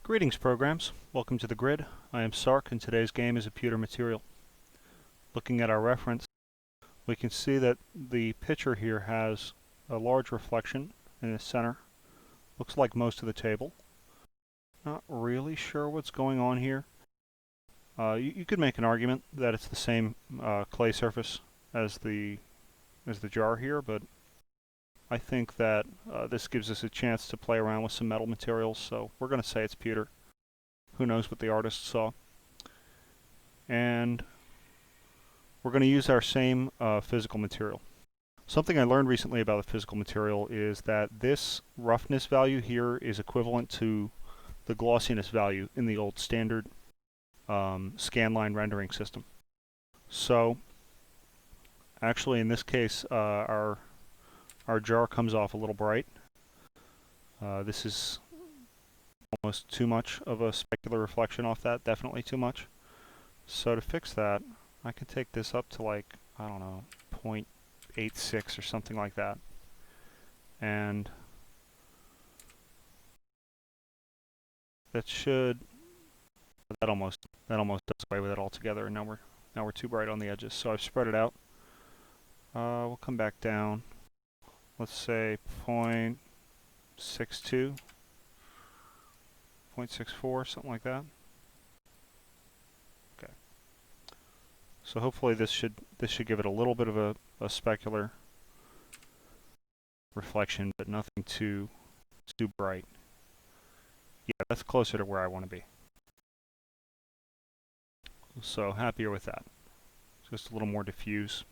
Greetings, programs. Welcome to the grid. I am Sark, and today's game is a pewter material. Looking at our reference, we can see that the picture here has a large reflection in the center. Looks like most of the table. Not really sure what's going on here. You could make an argument that it's the same clay surface as the jar here, but I think that this gives us a chance to play around with some metal materials, so we're going to say it's pewter. Who knows what the artist saw. And we're going to use our same physical material. Something I learned recently about the physical material is that this roughness value here is equivalent to the glossiness value in the old standard scanline rendering system. So actually in this case our jar comes off a little bright. This is almost too much of a specular reflection off that, definitely too much. So to fix that, I can take this up to like, I don't know, 0.86 or something like that. And that almost does away with it altogether, and now we're too bright on the edges. So I've spread it out. We'll come back down. Let's say 0.62, 0.64, something like that. Okay. So hopefully this should give it a little bit of a specular reflection, but nothing too bright. Yeah, that's closer to where I want to be. So happier with that. Just a little more diffuse.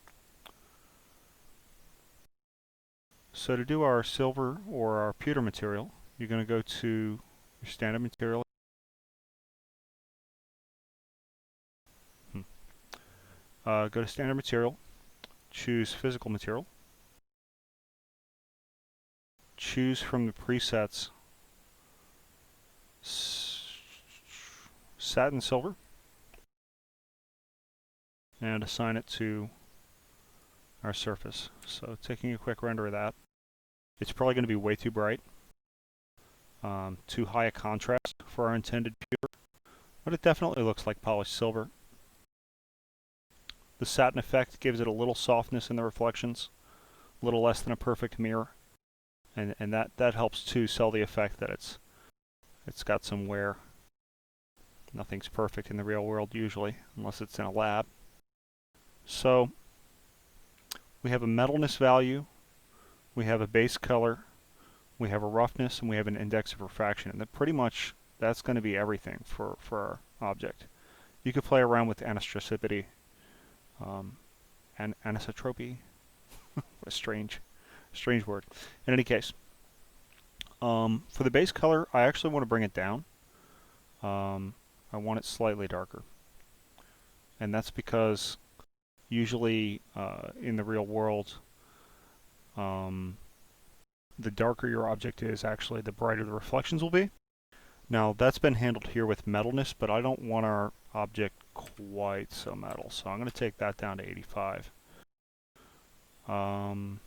So to do our silver or our pewter material, you're going to go to your standard material. Go to standard material, choose physical material, choose from the presets satin silver, and assign it to our surface. So taking a quick render of that. It's probably going to be way too bright, too high a contrast for our intended pewter, but it definitely looks like polished silver. The satin effect gives it a little softness in the reflections, a little less than a perfect mirror, and that helps to sell the effect that it's got some wear. Nothing's perfect in the real world usually, unless it's in a lab. So we have a metalness value, we have a base color, we have a roughness, and we have an index of refraction. And pretty much that's going to be everything for our object. You could play around with anisotropy, anisotropy, a strange word. In any case, for the base color, I actually want to bring it down. I want it slightly darker, and that's because usually in the real world, the darker your object is, actually the brighter the reflections will be. Now that's been handled here with metalness, but I don't want our object quite so metal, so I'm going to take that down to 85. Might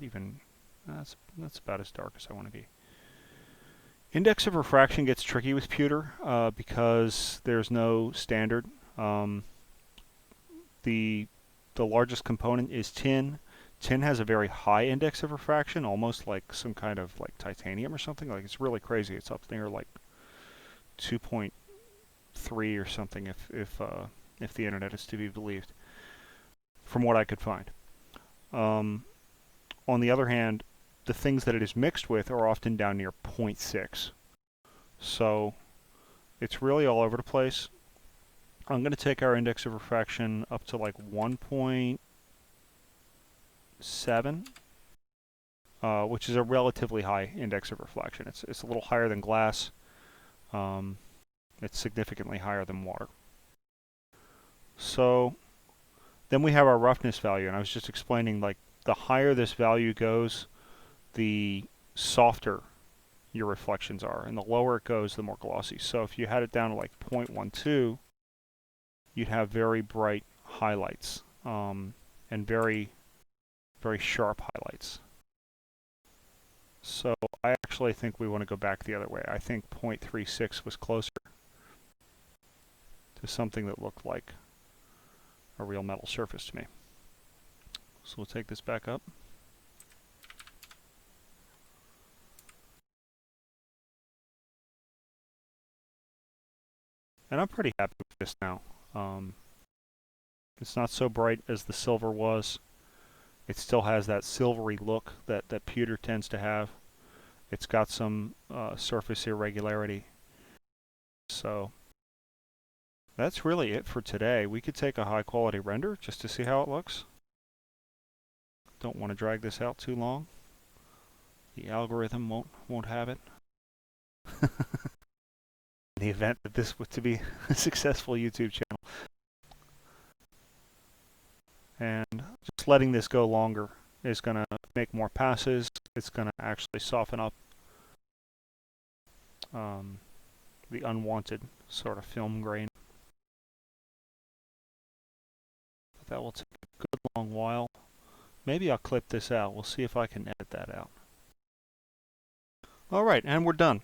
even, that's about as dark as I want to be. Index of refraction gets tricky with pewter because there's no standard. The largest component is tin. Tin has a very high index of refraction, almost like some kind of like titanium or something. Like, it's really crazy. It's up there like 2.3 or something if the internet is to be believed, from what I could find. On the other hand, the things that it is mixed with are often down near 0.6. So it's really all over the place. I'm going to take our index of refraction up to like 1.7, which is a relatively high index of reflection. It's a little higher than glass. It's significantly higher than water. So then we have our roughness value, and I was just explaining, like, the higher this value goes, the softer your reflections are, and the lower it goes, the more glossy. So if you had it down to like 0.12, you'd have very bright highlights and very, very sharp highlights. So I actually think we want to go back the other way. I think 0.36 was closer to something that looked like a real metal surface to me. So we'll take this back up. And I'm pretty happy with this now. It's not so bright as the silver was. It still has that silvery look that pewter tends to have. It's got some surface irregularity. So that's really it for today. We could take a high quality render just to see how it looks. Don't want to drag this out too long. The algorithm won't have it. In the event that this was to be a successful YouTube channel. And just letting this go longer is going to make more passes. It's going to actually soften up the unwanted sort of film grain. But that will take a good long while. Maybe I'll clip this out. We'll see if I can edit that out. All right, and we're done.